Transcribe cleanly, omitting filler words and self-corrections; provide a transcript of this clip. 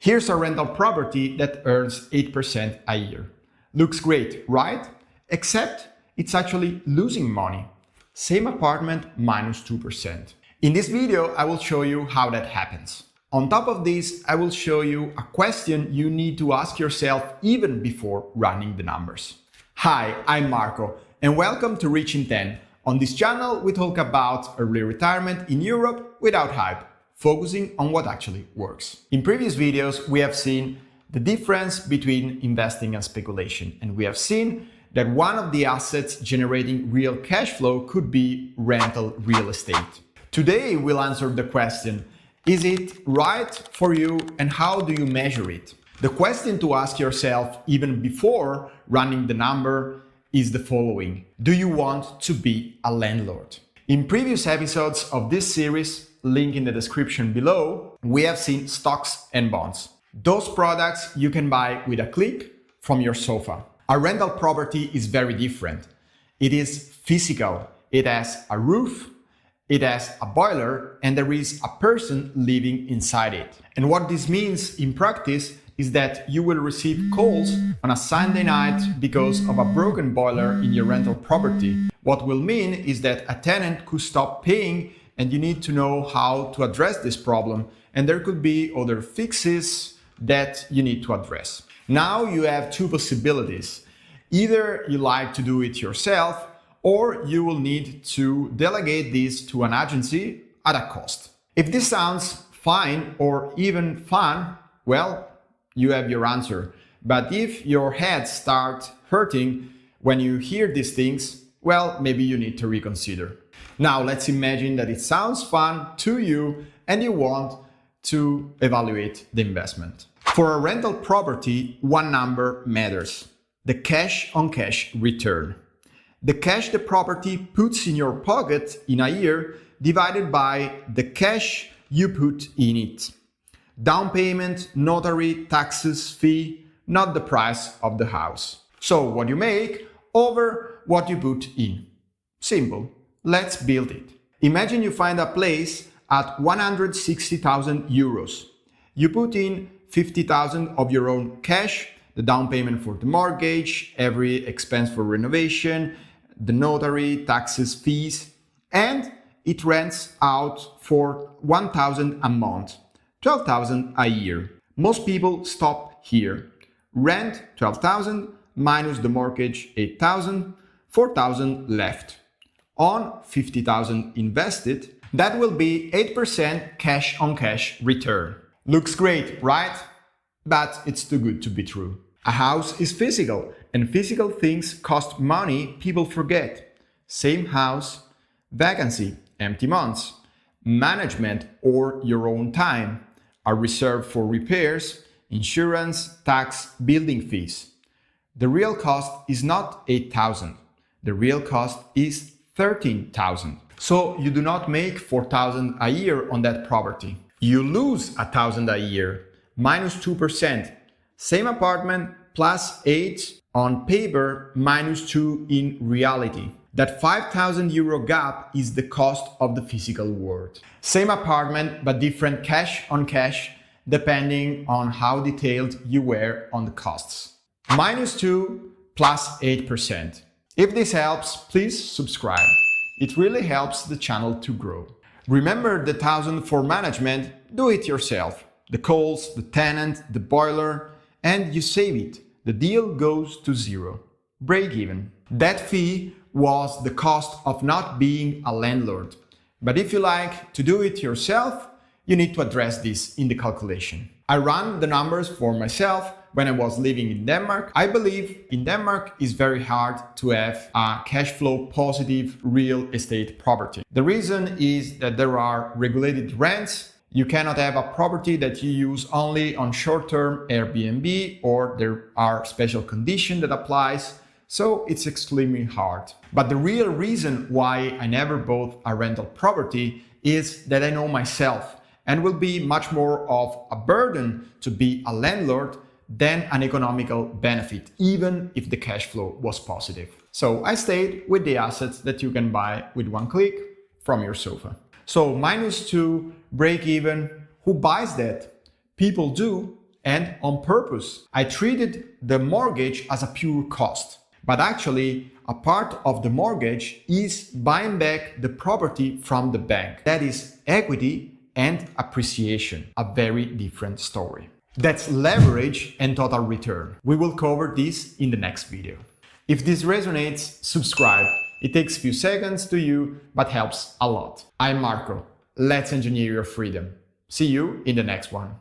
Here's a rental property that earns 8% a year. Looks great, right? Except it's actually losing money. Same apartment minus 2%. In this video, I will show you how that happens. On top of this, I will show you a question you need to ask yourself even before running the numbers. Hi, I'm Marco, and welcome to Reaching 10. On this channel, we talk about early retirement in Europe without hype, focusing on what actually works. In previous videos, we have seen the difference between investing and speculation, and we have seen that one of the assets generating real cash flow could be rental real estate. Today, we'll answer the question, is it right for you and how do you measure it? The question to ask yourself even before running the number is the following. Do you want to be a landlord? In previous episodes of this series, link in the description below, we have seen stocks and bonds. Those products you can buy with a click from your sofa. A rental property is very different. It is physical. It has a roof, it has a boiler, and there is a person living inside it. And what this means in practice is that you will receive calls on a Sunday night because of a broken boiler in your rental property. What will mean is that a tenant could stop paying and you need to know how to address this problem. And there could be other fixes that you need to address. Now you have two possibilities. Either you like to do it yourself, or you will need to delegate this to an agency at a cost. If this sounds fine or even fun, well, you have your answer. But if your head starts hurting when you hear these things, well, maybe you need to reconsider. Now let's imagine that it sounds fun to you and you want to evaluate the investment. For a rental property, one number matters: the cash on cash return. The cash the property puts in your pocket in a year divided by the cash you put in it. Down payment, notary, taxes, fee, not the price of the house. So what you make over what you put in. Simple. Let's build it. Imagine you find a place at 160,000 euros. You put in 50,000 of your own cash, the down payment for the mortgage, every expense for renovation, the notary, taxes, fees, and it rents out for 1,000 a month, 12,000 a year. Most people stop here. Rent 12,000 minus the mortgage 8,000, 4,000 left. On 50,000 invested, that will be 8% cash on cash return. Looks great, right? But it's too good to be true. A house is physical, and physical things cost money people forget. Same house, vacancy, empty months, management or your own time, are reserved for repairs, insurance, tax, building fees. The real cost is not 8,000. The real cost is 13,000. So you do not make 4,000 a year on that property. You lose 1,000 a year, minus 2%. Same apartment plus 8 on paper, minus 2 in reality. That 5,000 euro gap is the cost of the physical world. Same apartment, but different cash on cash, depending on how detailed you were on the costs. Minus 2 plus 8%. If this helps, please subscribe. It really helps the channel to grow. Remember the 1,000 for management, do it yourself. The calls, the tenant, the boiler, and you save it. The deal goes to zero. Break even. That fee was the cost of not being a landlord. But if you like to do it yourself, you need to address this in the calculation. I ran the numbers for myself when I was living in Denmark. I believe in Denmark it's very hard to have a cash flow positive real estate property. The reason is that there are regulated rents. You cannot have a property that you use only on short-term Airbnb, or there are special conditions that applies. So it's extremely hard. But the real reason why I never bought a rental property is that I know myself and will be much more of a burden to be a landlord than an economical benefit, even if the cash flow was positive. So I stayed with the assets that you can buy with one click from your sofa. So -2, break even, who buys that? People do, And on purpose, I treated the mortgage as a pure cost. But actually, a part of the mortgage is buying back the property from the bank. That is equity and appreciation, a very different story. That's leverage and total return. We will cover this in the next video. If this resonates, subscribe. It takes a few seconds to you, but helps a lot. I'm Marco. Let's engineer your freedom. See you in the next one.